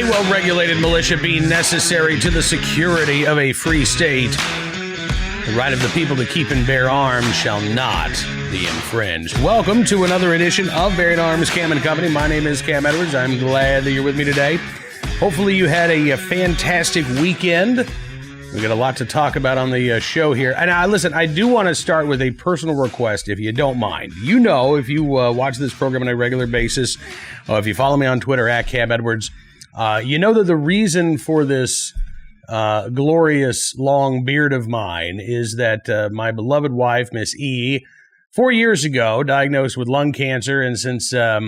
well-regulated militia being necessary to the security of a free state. The right of the people to keep and bear arms shall not be infringed. Welcome to another edition of Bearing Arms Cam & Company. My name is Cam Edwards. I'm glad that you're with me today. Hopefully you had a fantastic weekend. We've got a lot to talk about on the show here. And listen, I do want to start with a personal request, if you don't mind. You know, if you watch this program on a regular basis, or if you follow me on Twitter at Cam Edwards, you know that the reason for this glorious long beard of mine is that my beloved wife, Miss E, 4 years ago, diagnosed with lung cancer. And since I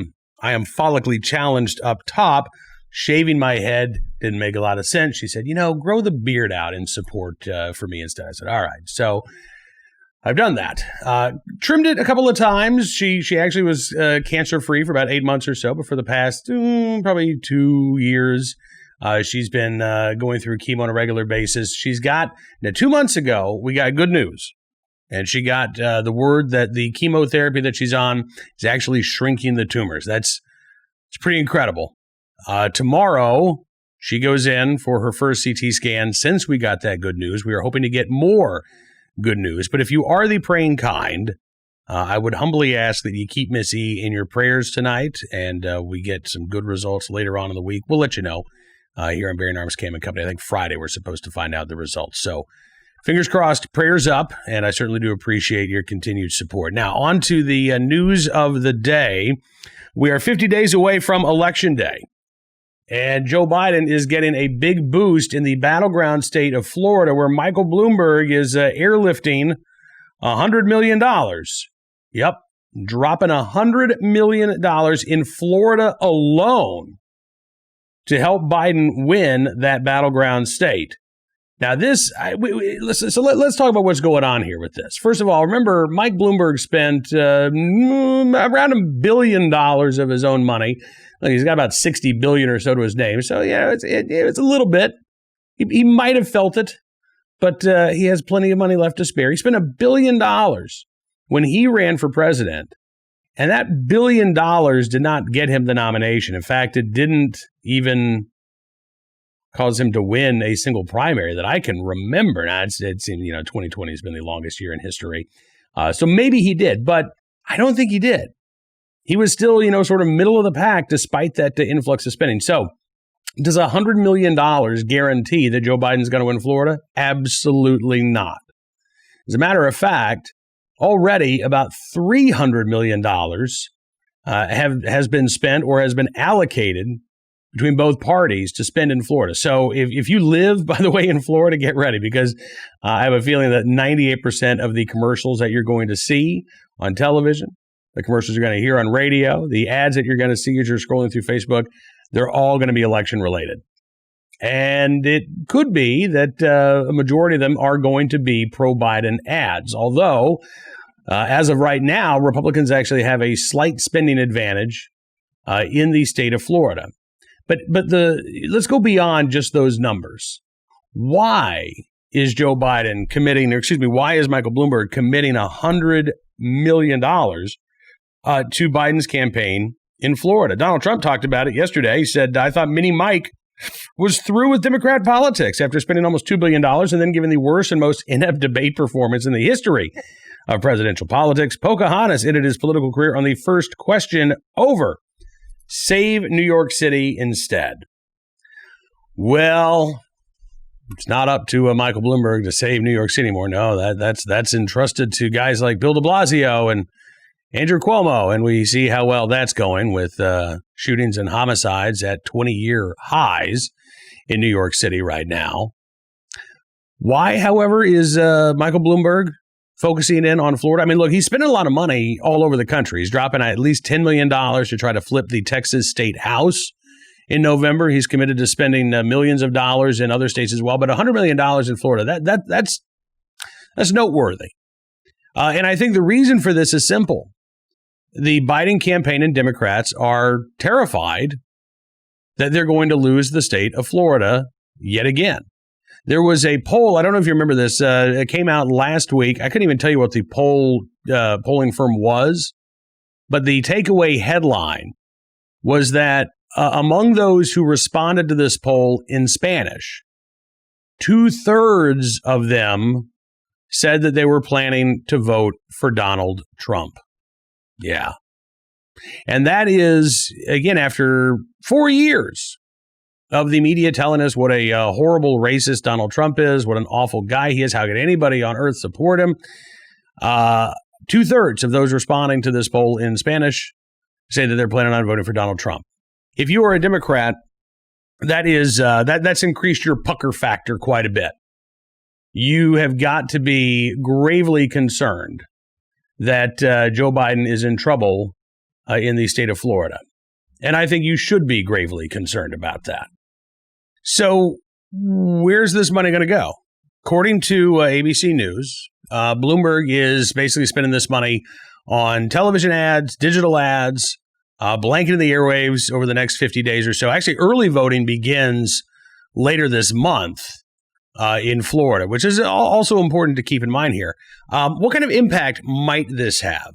am follically challenged up top, shaving my head didn't make a lot of sense. She said, grow the beard out in support for me instead. I said, all right. So I've done that. Trimmed it a couple of times. She actually was cancer-free for about 8 months or so, but for the past probably 2 years, she's been going through chemo on a regular basis. She's got, 2 months ago, we got good news. And she got the word that the chemotherapy that she's on is actually shrinking the tumors. It's pretty incredible. Tomorrow, she goes in for her first CT scan. Since we got that good news, we are hoping to get more good news. But if you are the praying kind, I would humbly ask that you keep Miss E in your prayers tonight, and we get some good results later on in the week. We'll let you know here on Bearing Arms Cam & Company. I think Friday we're supposed to find out the results. So fingers crossed, prayers up, and I certainly do appreciate your continued support. Now, on to the news of the day. We are 50 days away from Election Day. And Joe Biden is getting a big boost in the battleground state of Florida, where Michael Bloomberg is airlifting $100 million. Yep, dropping $100 million in Florida alone to help Biden win that battleground state. Now, let's talk about what's going on here with this. First of all, remember, Mike Bloomberg spent around $1 billion of his own money. He's got about 60 billion or so to his name. So, it's a little bit. He might have felt it, but he has plenty of money left to spare. He spent $1 billion when he ran for president. And that $1 billion did not get him the nomination. In fact, it didn't even cause him to win a single primary that I can remember. Now, it seems, 2020 has been the longest year in history. So maybe he did, but I don't think he did. He was still, sort of middle of the pack despite that influx of spending. So does $100 million guarantee that Joe Biden's going to win Florida? Absolutely not. As a matter of fact, already about $300 million has been spent or has been allocated between both parties to spend in Florida. So if you live, by the way, in Florida, get ready, because I have a feeling that 98% of the commercials that you're going to see on television, the commercials you're going to hear on radio, the ads that you're going to see as you're scrolling through Facebook, they're all going to be election related. And it could be that a majority of them are going to be pro-Biden ads. Although, as of right now, Republicans actually have a slight spending advantage in the state of Florida. But let's go beyond just those numbers. Why is Joe Biden why is Michael Bloomberg committing $100 million to Biden's campaign in Florida? Donald Trump talked about it yesterday. He said, I thought Mini Mike was through with Democrat politics after spending almost $2 billion and then giving the worst and most inept debate performance in the history of presidential politics. Pocahontas ended his political career on the first question over. Save New York City instead. Well, it's not up to Michael Bloomberg to save New York City anymore. No, that's entrusted to guys like Bill de Blasio and Andrew Cuomo, and we see how well that's going with shootings and homicides at 20-year highs in New York City right now. Why, however, is Michael Bloomberg focusing in on Florida? I mean, look, he's spending a lot of money all over the country. He's dropping at least $10 million to try to flip the Texas State House in November. He's committed to spending millions of dollars in other states as well. But $100 million in Florida, that's noteworthy. And I think the reason for this is simple. The Biden campaign and Democrats are terrified that they're going to lose the state of Florida yet again. There was a poll, I don't know if you remember this, it came out last week. I couldn't even tell you what the polling firm was, but the takeaway headline was that among those who responded to this poll in Spanish, 2/3 of them said that they were planning to vote for Donald Trump. Yeah. And that is, again, after 4 years of the media telling us what a horrible racist Donald Trump is, what an awful guy he is, how could anybody on earth support him? 2/3 of those responding to this poll in Spanish say that they're planning on voting for Donald Trump. If you are a Democrat, that is that's increased your pucker factor quite a bit. You have got to be gravely concerned that Joe Biden is in trouble in the state of Florida. And I think you should be gravely concerned about that. So where's this money going to go? According to ABC News, Bloomberg is basically spending this money on television ads, digital ads, blanketing the airwaves over the next 50 days or so. Actually, early voting begins later this month in Florida, which is also important to keep in mind here. What kind of impact might this have?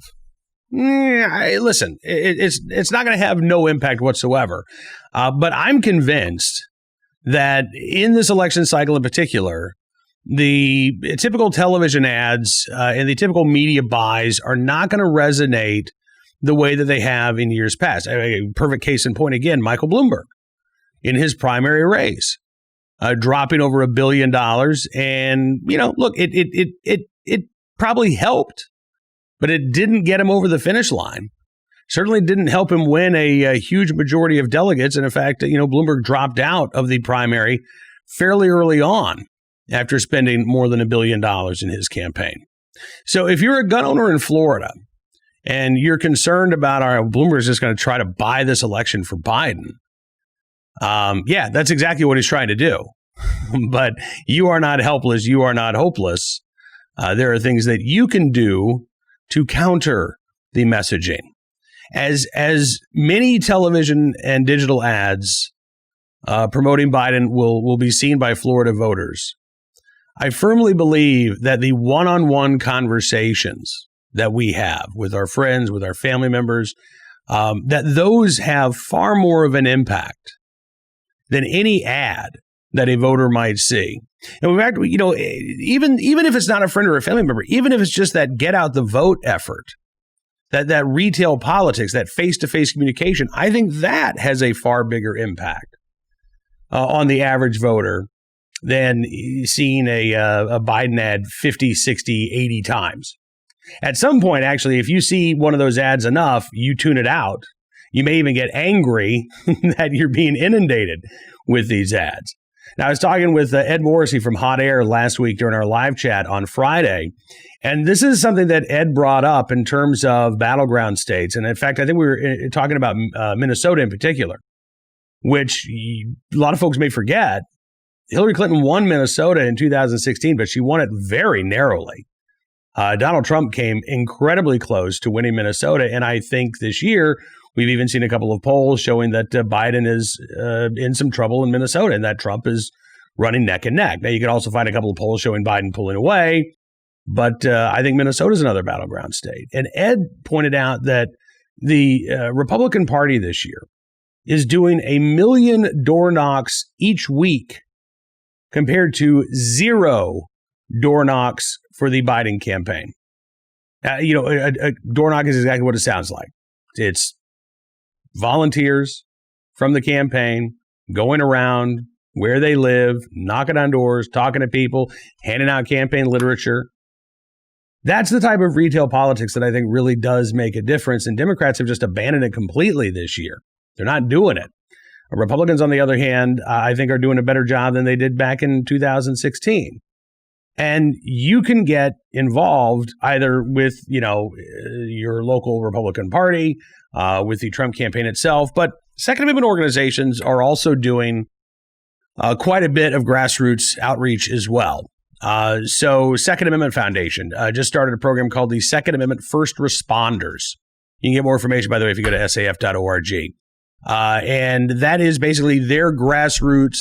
Listen, it's not going to have no impact whatsoever. But I'm convinced that in this election cycle in particular, the typical television ads and the typical media buys are not going to resonate the way that they have in years past. A perfect case in point, again, Michael Bloomberg in his primary race, dropping over $1 billion. And, look, it probably helped, but it didn't get him over the finish line. Certainly didn't help him win a huge majority of delegates. And in fact, Bloomberg dropped out of the primary fairly early on after spending more than $1 billion in his campaign. So if you're a gun owner in Florida and you're concerned about Bloomberg is just going to try to buy this election for Biden, yeah, that's exactly what he's trying to do. But you are not helpless. You are not hopeless. There are things that you can do to counter the messaging. As many television and digital ads promoting Biden will be seen by Florida voters, I firmly believe that the one-on-one conversations that we have with our friends, with our family members, that those have far more of an impact than any ad that a voter might see. And in fact, even if it's not a friend or a family member, even if it's just that get out the vote effort, that retail politics, that face-to-face communication, I think that has a far bigger impact on the average voter than seeing a Biden ad 50, 60, 80 times. At some point, actually, if you see one of those ads enough, you tune it out. You may even get angry that you're being inundated with these ads. Now, I was talking with Ed Morrissey from Hot Air last week during our live chat on Friday, and this is something that Ed brought up in terms of battleground states. And in fact, I think we were talking about Minnesota in particular, which a lot of folks may forget. Hillary Clinton won Minnesota in 2016, but she won it very narrowly. Donald Trump came incredibly close to winning Minnesota. And I think this year, we've even seen a couple of polls showing that Biden is in some trouble in Minnesota and that Trump is running neck and neck. Now, you can also find a couple of polls showing Biden pulling away. But I think Minnesota is another battleground state. And Ed pointed out that the Republican Party this year is doing 1 million door knocks each week compared to 0 door knocks for the Biden campaign. A door knock is exactly what it sounds like. It's volunteers from the campaign going around where they live, knocking on doors, talking to people, handing out campaign literature. That's the type of retail politics that I think really does make a difference. And Democrats have just abandoned it completely this year. They're not doing it. Republicans, on the other hand, I think are doing a better job than they did back in 2016. And you can get involved either with, your local Republican Party, with the Trump campaign itself. But Second Amendment organizations are also doing quite a bit of grassroots outreach as well. So Second Amendment Foundation just started a program called the Second Amendment First Responders. You can get more information, by the way, if you go to saf.org. And that is basically their grassroots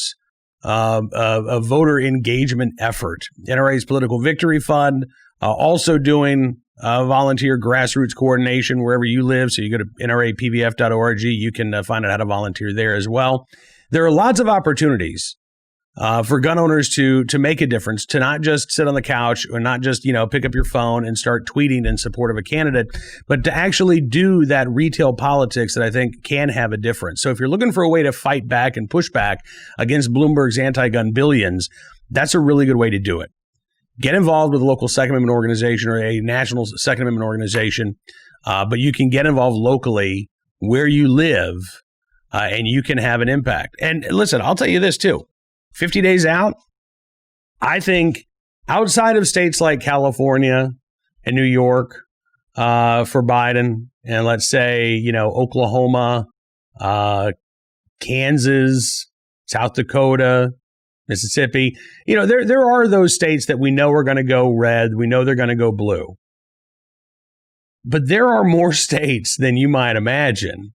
voter engagement effort. NRA's Political Victory Fund also doing volunteer grassroots coordination wherever you live. So you go to nrapvf.org. You can find out how to volunteer there as well. There are lots of opportunities for gun owners to make a difference, to not just sit on the couch or not just, pick up your phone and start tweeting in support of a candidate, but to actually do that retail politics that I think can have a difference. So if you're looking for a way to fight back and push back against Bloomberg's anti-gun billions, that's a really good way to do it. Get involved with a local Second Amendment organization or a national Second Amendment organization, but you can get involved locally where you live, and you can have an impact. And listen, I'll tell you this too. 50 days out, I think outside of states like California and New York for Biden, and let's say, Oklahoma, Kansas, South Dakota, Mississippi, there are those states that we know are going to go red. We know they're going to go blue. But there are more states than you might imagine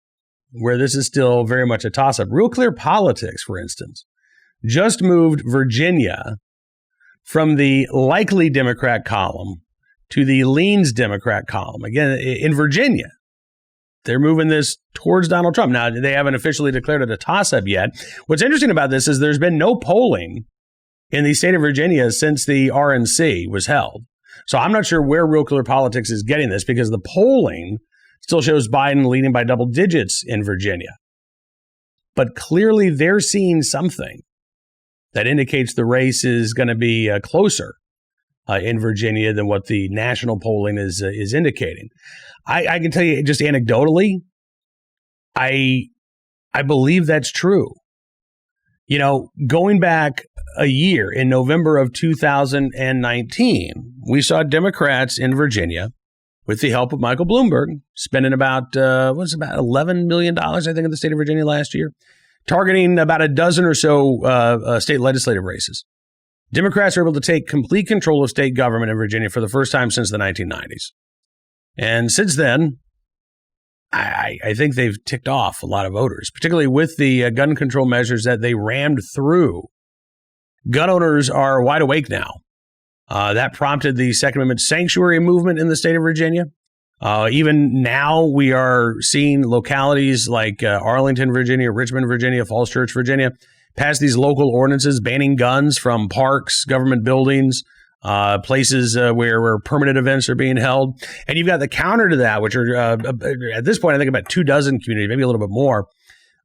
where this is still very much a toss-up. Real Clear Politics, for instance, just moved Virginia from the likely Democrat column to the leans Democrat column. Again, in Virginia, they're moving this towards Donald Trump. Now, they haven't officially declared it a toss-up yet. What's interesting about this is there's been no polling in the state of Virginia since the RNC was held. So I'm not sure where Real Clear Politics is getting this, because the polling still shows Biden leading by double digits in Virginia. But clearly they're seeing something that indicates the race is going to be closer in Virginia than what the national polling is indicating. I can tell you just anecdotally, I believe that's true. Going back a year, in November of 2019, we saw Democrats in Virginia, with the help of Michael Bloomberg, spending about $11 million, I think, in the state of Virginia last year, targeting about a dozen or so state legislative races. Democrats are able to take complete control of state government in Virginia for the first time since the 1990s. And since then, I think they've ticked off a lot of voters, particularly with the gun control measures that they rammed through. Gun owners are wide awake now. That prompted the Second Amendment sanctuary movement in the state of Virginia. Even now, we are seeing localities like Arlington, Virginia, Richmond, Virginia, Falls Church, Virginia, pass these local ordinances banning guns from parks, government buildings, places where permanent events are being held. And you've got the counter to that, which are at this point, I think about 24 communities, maybe a little bit more,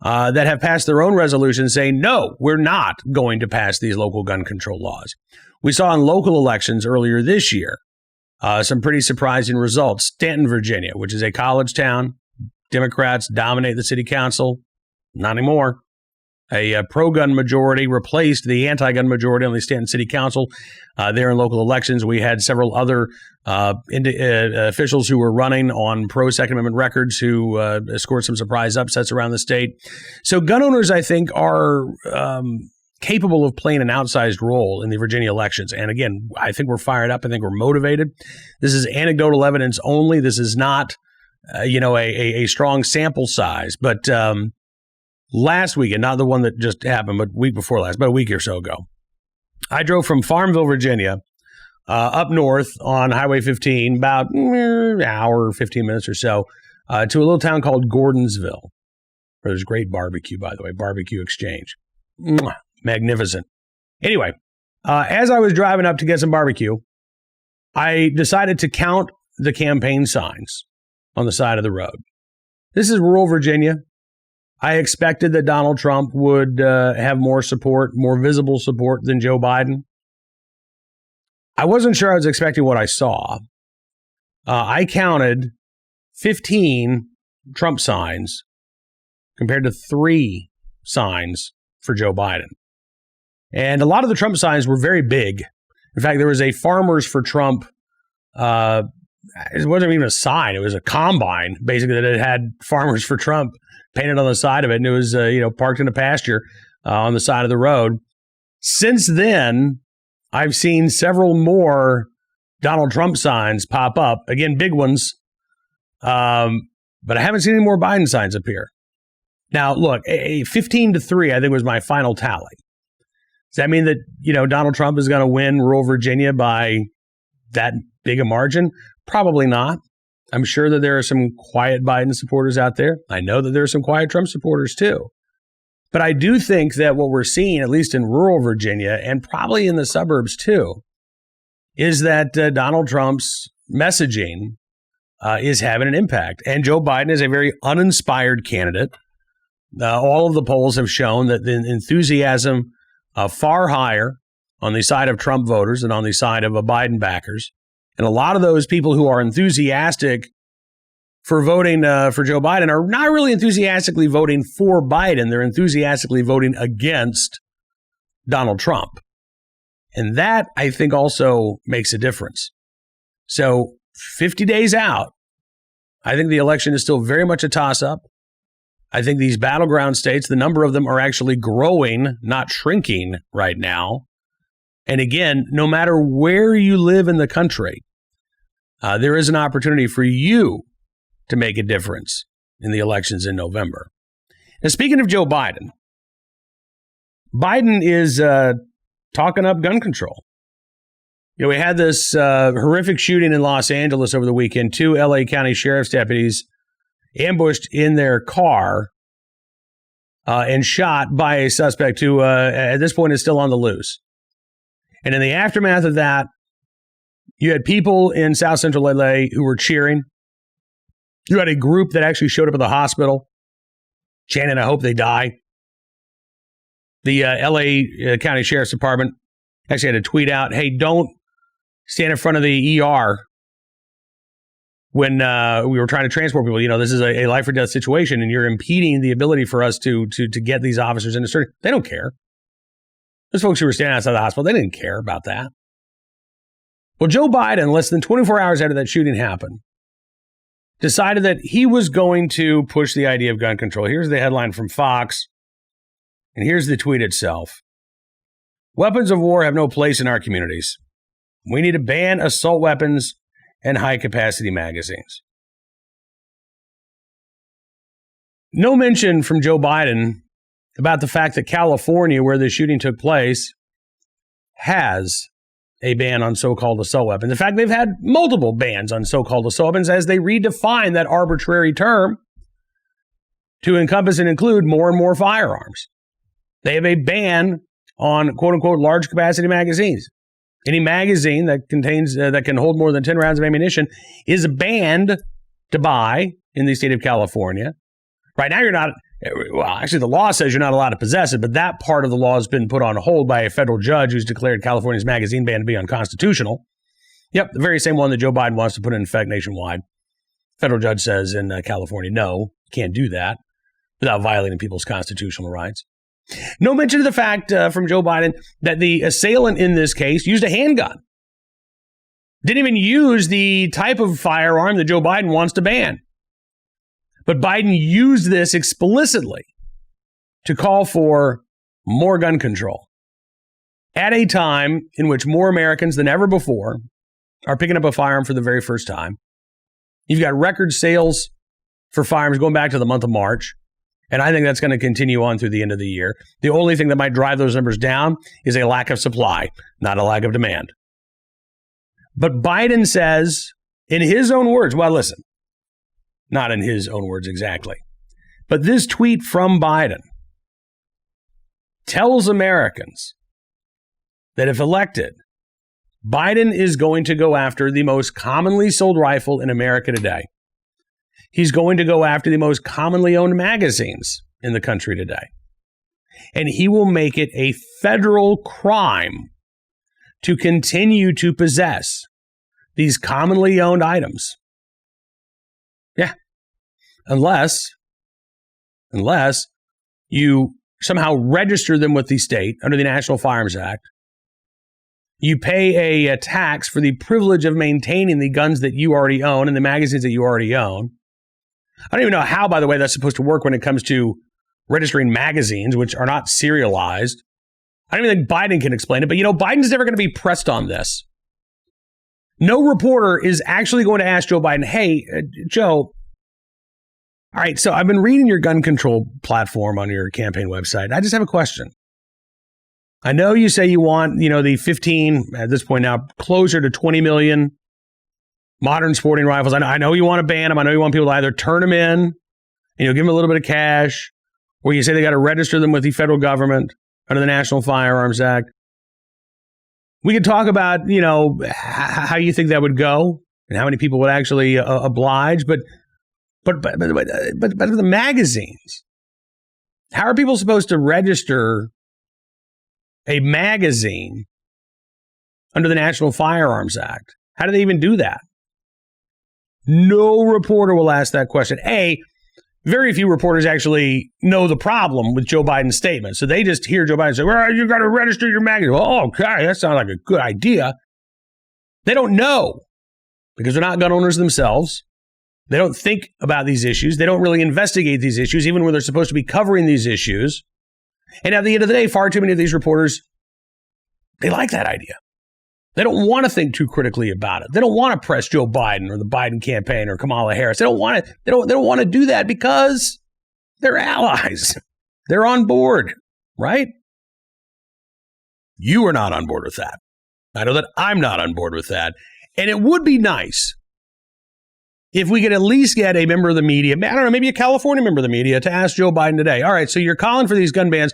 that have passed their own resolutions saying, no, we're not going to pass these local gun control laws. We saw in local elections earlier this year some pretty surprising results. Stanton, Virginia, which is a college town, Democrats dominate the city council. Not anymore. A pro-gun majority replaced the anti-gun majority on the Stanton City Council. There in local elections, we had several other officials who were running on pro-Second Amendment records who scored some surprise upsets around the state. So gun owners, I think, are capable of playing an outsized role in the Virginia elections. And again, I think we're fired up. I think we're motivated. This is anecdotal evidence only. This is not, a strong sample size. But last weekend, not the one that just happened, but week before last, about a week or so ago, I drove from Farmville, Virginia, up north on Highway 15, about an hour, 15 minutes or so, to a little town called Gordonsville, where there's great barbecue, by the way, Barbecue Exchange. Magnificent. Anyway, as I was driving up to get some barbecue, I decided to count the campaign signs on the side of the road. This is rural Virginia. I expected that Donald Trump would have more support, more visible support than Joe Biden. I wasn't sure I was expecting what I saw. I counted 15 Trump signs compared to 3 signs for Joe Biden. And a lot of the Trump signs were very big. In fact, there was a Farmers for Trump. It wasn't even a sign. It was a combine, basically, that it had Farmers for Trump painted on the side of it. And it was, parked in a pasture on the side of the road. Since then, I've seen several more Donald Trump signs pop up. Again, big ones. But I haven't seen any more Biden signs appear. Now, look, a 15-3, I think, was my final tally. Does that mean that, Donald Trump is going to win rural Virginia by that big a margin? Probably not. I'm sure that there are some quiet Biden supporters out there. I know that there are some quiet Trump supporters too. But I do think that what we're seeing, at least in rural Virginia and probably in the suburbs too, is that Donald Trump's messaging is having an impact. And Joe Biden is a very uninspired candidate. All of the polls have shown that the enthusiasm far higher on the side of Trump voters than on the side of Biden backers. And a lot of those people who are enthusiastic for voting for Joe Biden are not really enthusiastically voting for Biden. They're enthusiastically voting against Donald Trump. And that, I think, also makes a difference. So 50 days out, I think the election is still very much a toss-up. I think these battleground states, the number of them are actually growing, not shrinking right now. And again, no matter where you live in the country, there is an opportunity for you to make a difference in the elections in November. And speaking of Joe Biden, Biden is talking up gun control. You know, we had this horrific shooting in Los Angeles over the weekend. 2 LA County Sheriff's deputies ambushed in their car and shot by a suspect who at this point is still on the loose. And in the aftermath of that, you had people in South Central LA who were cheering. You had a group that actually showed up at the hospital chanting, "I hope they die." The LA County Sheriff's Department actually had to tweet out, "Hey, don't stand in front of the ER when we were trying to transport people. You know, this is a life or death situation, and you're impeding the ability for us to get these officers into surgery." They don't care. Those folks who were standing outside the hospital, they didn't care about that. Well, Joe Biden, less than 24 hours after that shooting happened, decided that he was going to push the idea of gun control. Here's the headline from Fox, and here's the tweet itself. "Weapons of war have no place in our communities. We need to ban assault weapons and high-capacity magazines." No mention from Joe Biden about the fact that California, where the shooting took place, has a ban on so-called assault weapons. In fact, they've had multiple bans on so-called assault weapons as they redefine that arbitrary term to encompass and include more and more firearms. They have a ban on quote-unquote large capacity magazines. Any magazine that contains that can hold more than 10 rounds of ammunition is banned to buy in the state of California. Right now, you're not. Well, actually, the law says you're not allowed to possess it, but that part of the law has been put on hold by a federal judge who's declared California's magazine ban to be unconstitutional. Yep, the very same one that Joe Biden wants to put in effect nationwide. Federal judge says in California, no, can't do that without violating people's constitutional rights. No mention of the fact from Joe Biden that the assailant in this case used a handgun. Didn't even use the type of firearm that Joe Biden wants to ban. But Biden used this explicitly to call for more gun control at a time in which more Americans than ever before are picking up a firearm for the very first time. You've got record sales for firearms going back to the month of March. And I think that's going to continue on through the end of the year. The only thing that might drive those numbers down is a lack of supply, not a lack of demand. But Biden says, in his own words, well, listen, not in his own words exactly, but this tweet from Biden tells Americans that if elected, Biden is going to go after the most commonly sold rifle in America today. He's going to go after the most commonly owned magazines in the country today. And he will make it a federal crime to continue to possess these commonly owned items. Yeah. Unless you somehow register them with the state under the National Firearms Act. You pay a tax for the privilege of maintaining the guns that you already own and the magazines that you already own. I don't even know how, by the way, that's supposed to work when it comes to registering magazines, which are not serialized. I don't even think Biden can explain it, but Biden's never going to be pressed on this. No reporter is actually going to ask Joe Biden, hey, Joe, all right, so I've been reading your gun control platform on your campaign website. I just have a question. I know you say you want, the 15, at this point now, closer to 20 million modern sporting rifles. I know you want to ban them. I know you want people to either turn them in and give them a little bit of cash, or you say they got to register them with the federal government under the National Firearms Act. We could talk about, how you think that would go and how many people would actually oblige. But the magazines, how are people supposed to register a magazine under the National Firearms Act? How do they even do that? No reporter will ask that question. Very few reporters actually know the problem with Joe Biden's statement. So they just hear Joe Biden say, well, you got to register your magazine. Well, okay, that sounds like a good idea. They don't know because they're not gun owners themselves. They don't think about these issues. They don't really investigate these issues, even when they're supposed to be covering these issues. And at the end of the day, far too many of these reporters, they like that idea. They don't want to think too critically about it. They don't want to press Joe Biden or the Biden campaign or Kamala Harris. They don't want to. They don't want to do that because they're allies. They're on board, right? You are not on board with that. I know that I'm not on board with that. And it would be nice if we could at least get a member of the media, I don't know, maybe a California member of the media, to ask Joe Biden today, all right, so you're calling for these gun bans.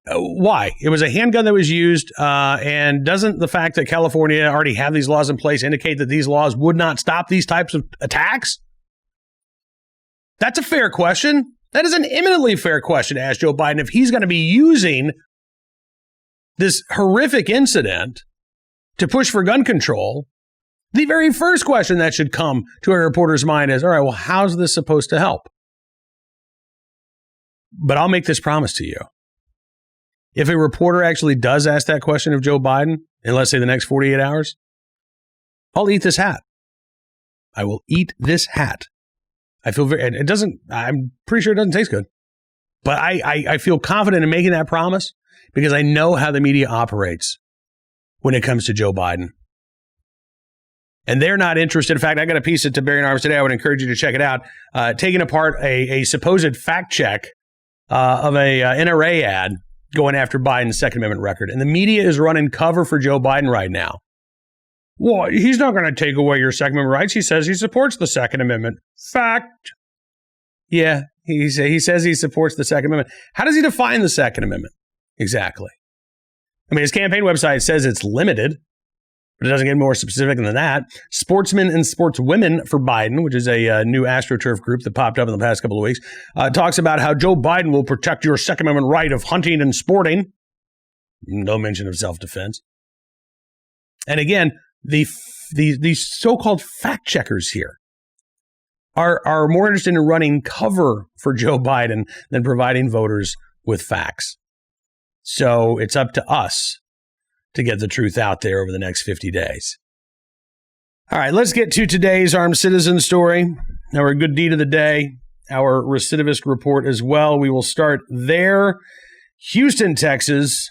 Why? It was a handgun that was used, and doesn't the fact that California already have these laws in place indicate that these laws would not stop these types of attacks? That's a fair question. That is an eminently fair question to ask Joe Biden if he's going to be using this horrific incident to push for gun control. The very first question that should come to a reporter's mind is, all right, well, how's this supposed to help? But I'll make this promise to you. If a reporter actually does ask that question of Joe Biden in, let's say, the next 48 hours, I'll eat this hat. I will eat this hat. I'm pretty sure it doesn't taste good. But I feel confident in making that promise because I know how the media operates when it comes to Joe Biden. And they're not interested. In fact, I got a piece at Bearing Arms today. I would encourage you to check it out. Taking apart a supposed fact check of a NRA ad going after Biden's Second Amendment record. And the media is running cover for Joe Biden right now. Well, he's not going to take away your Second Amendment rights. He says he supports the Second Amendment. Fact. Yeah, he says he supports the Second Amendment. How does he define the Second Amendment? Exactly. I mean, his campaign website says it's limited, but it doesn't get more specific than that. Sportsmen and Sportswomen for Biden, which is a new AstroTurf group that popped up in the past couple of weeks, talks about how Joe Biden will protect your Second Amendment right of hunting and sporting. No mention of self-defense. And again, the so-called fact checkers here are more interested in running cover for Joe Biden than providing voters with facts. So it's up to us to get the truth out there over the next 50 days. All right, let's get to today's armed citizen story, our good deed of the day, our recidivist report as well. We will start there. Houston, Texas.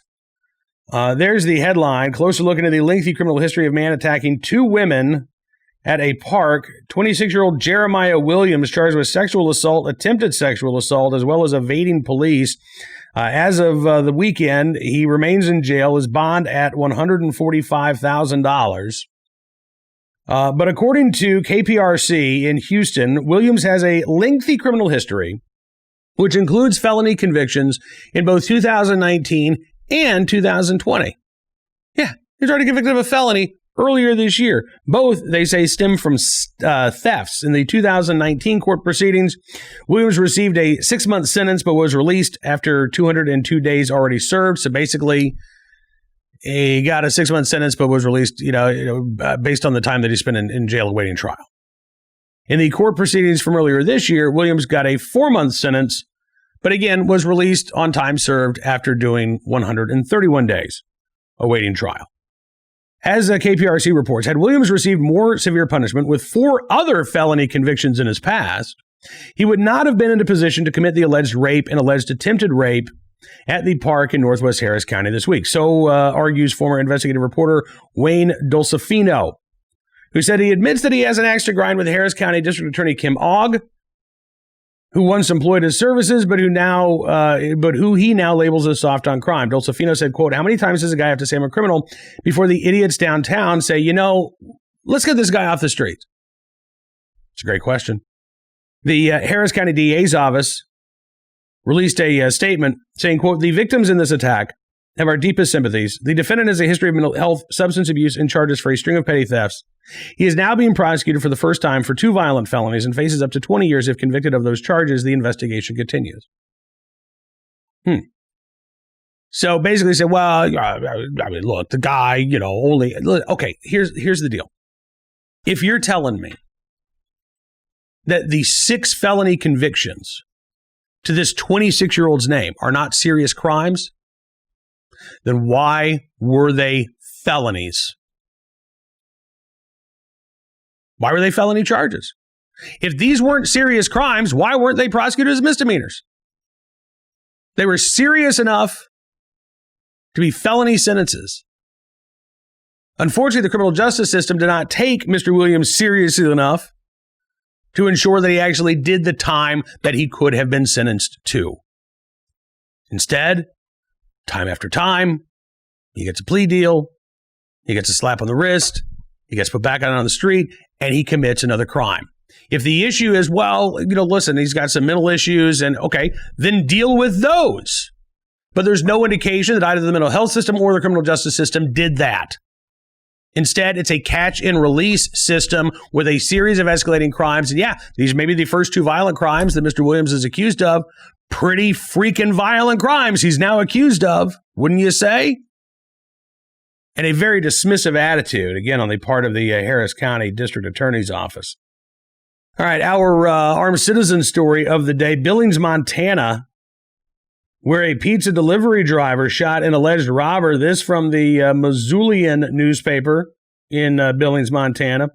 There's the headline. Closer look into the lengthy criminal history of man attacking two women at a park. 26-year-old Jeremiah Williams charged with sexual assault, attempted sexual assault, as well as evading police. As of the weekend, he remains in jail, his bond at $145,000. But according to KPRC in Houston, Williams has a lengthy criminal history, which includes felony convictions in both 2019 and 2020. Yeah, he's already convicted of a felony earlier this year. Both, they say, stem from thefts. In the 2019 court proceedings, Williams received a 6-month sentence but was released after 202 days already served. So basically, he got a 6-month sentence but was released, based on the time that he spent in jail awaiting trial. In the court proceedings from earlier this year, Williams got a 4-month sentence, but again was released on time served after doing 131 days awaiting trial. As KPRC reports, had Williams received more severe punishment with 4 other felony convictions in his past, he would not have been in a position to commit the alleged rape and alleged attempted rape at the park in Northwest Harris County this week. So argues former investigative reporter Wayne Dolcefino, who said he admits that he has an axe to grind with Harris County District Attorney Kim Ogg, who once employed his services, but who he now labels as soft on crime. Dolcefino said, quote, "How many times does a guy have to say I'm a criminal before the idiots downtown say, let's get this guy off the street? It's a great question. The Harris County DA's office released a statement saying, quote, "The victims in this attack have our deepest sympathies. The defendant has a history of mental health, substance abuse, and charges for a string of petty thefts. He is now being prosecuted for the first time for 2 violent felonies and faces up to 20 years if convicted of those charges. The investigation continues." So basically said, well, I mean, look, the guy, only, okay, here's the deal. If you're telling me that the 6 felony convictions to this 26-year-old's name are not serious crimes, then why were they felonies? Why were they felony charges? If these weren't serious crimes, why weren't they prosecuted as misdemeanors? They were serious enough to be felony sentences. Unfortunately, the criminal justice system did not take Mr. Williams seriously enough to ensure that he actually did the time that he could have been sentenced to. Instead, time after time, he gets a plea deal, he gets a slap on the wrist, he gets put back out on the street, and he commits another crime. If the issue is, well, listen, he's got some mental issues, and okay, then deal with those. But there's no indication that either the mental health system or the criminal justice system did that. Instead, it's a catch and release system with a series of escalating crimes. And yeah, these may be the first 2 violent crimes that Mr. Williams is accused of. Pretty freaking violent crimes he's now accused of, wouldn't you say? And a very dismissive attitude, again, on the part of the Harris County District Attorney's Office. All right, our armed citizen story of the day, Billings, Montana, where a pizza delivery driver shot an alleged robber. This from the Missoulian newspaper in Billings, Montana.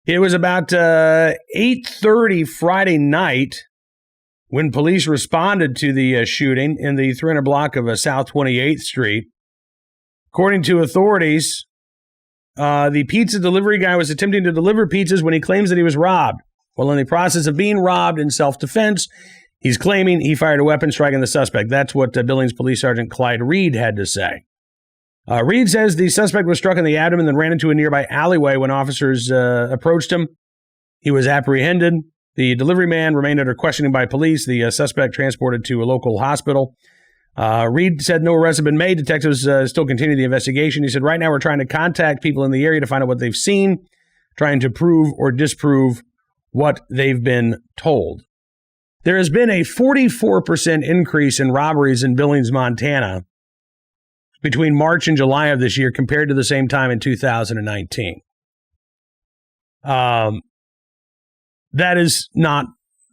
It was about 8:30 Friday night when police responded to the shooting in the 300 block of South 28th Street. According to authorities, the pizza delivery guy was attempting to deliver pizzas when he claims that he was robbed. While in the process of being robbed in self-defense, he's claiming he fired a weapon striking the suspect. That's what Billings Police Sergeant Clyde Reed had to say. Reed says the suspect was struck in the abdomen, then ran into a nearby alleyway when officers approached him. He was apprehended. The delivery man remained under questioning by police. The suspect transported to a local hospital. Reed said no arrests have been made. Detectives still continue the investigation. He said, right now we're trying to contact people in the area to find out what they've seen, trying to prove or disprove what they've been told. There has been a 44% increase in robberies in Billings, Montana between March and July of this year compared to the same time in 2019. That is not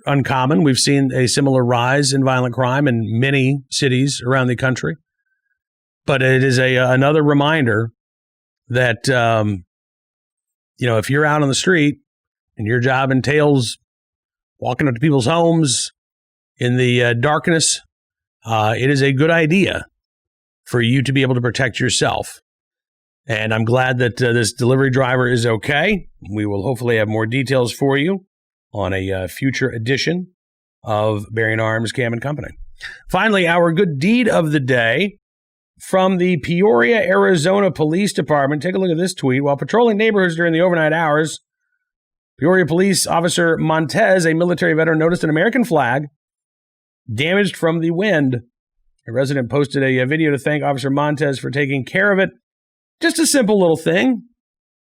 uncommon. We've seen a similar rise in violent crime in many cities around the country. But it is another reminder that, if you're out on the street and your job entails walking up to people's homes in the darkness, it is a good idea for you to be able to protect yourself. And I'm glad that this delivery driver is okay. We will hopefully have more details for you on a future edition of Bearing Arms Cam and Company. Finally, our good deed of the day from the Peoria, Arizona Police Department. Take a look at this tweet. While patrolling neighborhoods during the overnight hours, Peoria Police Officer Montez, a military veteran, noticed an American flag damaged from the wind. A resident posted a video to thank Officer Montez for taking care of it. Just a simple little thing.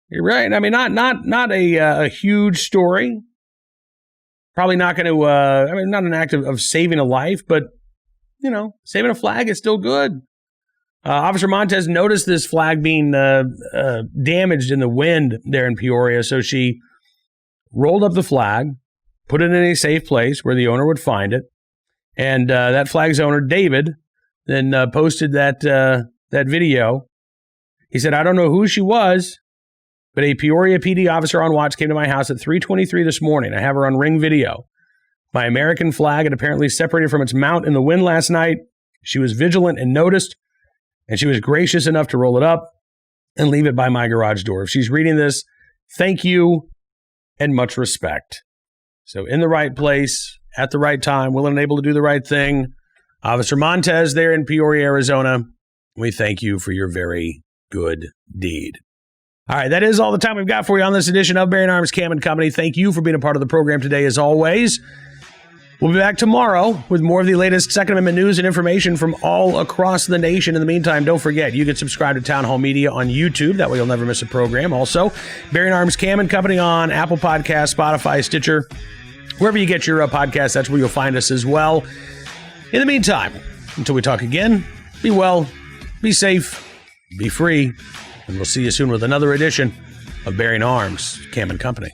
You're right. I mean, not a huge story. Probably not going to, not an act of saving a life, but, saving a flag is still good. Officer Montez noticed this flag being damaged in the wind there in Peoria, so she rolled up the flag, put it in a safe place where the owner would find it, and that flag's owner, David, then posted that video. He said, I don't know who she was, but a Peoria PD officer on watch came to my house at 3:23 this morning. I have her on Ring video. My American flag had apparently separated from its mount in the wind last night. She was vigilant and noticed, and she was gracious enough to roll it up and leave it by my garage door. If she's reading this, thank you and much respect. So in the right place, at the right time, willing and able to do the right thing. Officer Montez there in Peoria, Arizona, we thank you for your very good deed. All right, that is all the time we've got for you on this edition of Bearing Arms Cam & Company. Thank you for being a part of the program today, as always. We'll be back tomorrow with more of the latest Second Amendment news and information from all across the nation. In the meantime, don't forget, you can subscribe to Town Hall Media on YouTube. That way you'll never miss a program. Also, Bearing Arms Cam & Company on Apple Podcasts, Spotify, Stitcher, wherever you get your podcasts, that's where you'll find us as well. In the meantime, until we talk again, be well, be safe, be free, and we'll see you soon with another edition of Bearing Arms Cam & Company.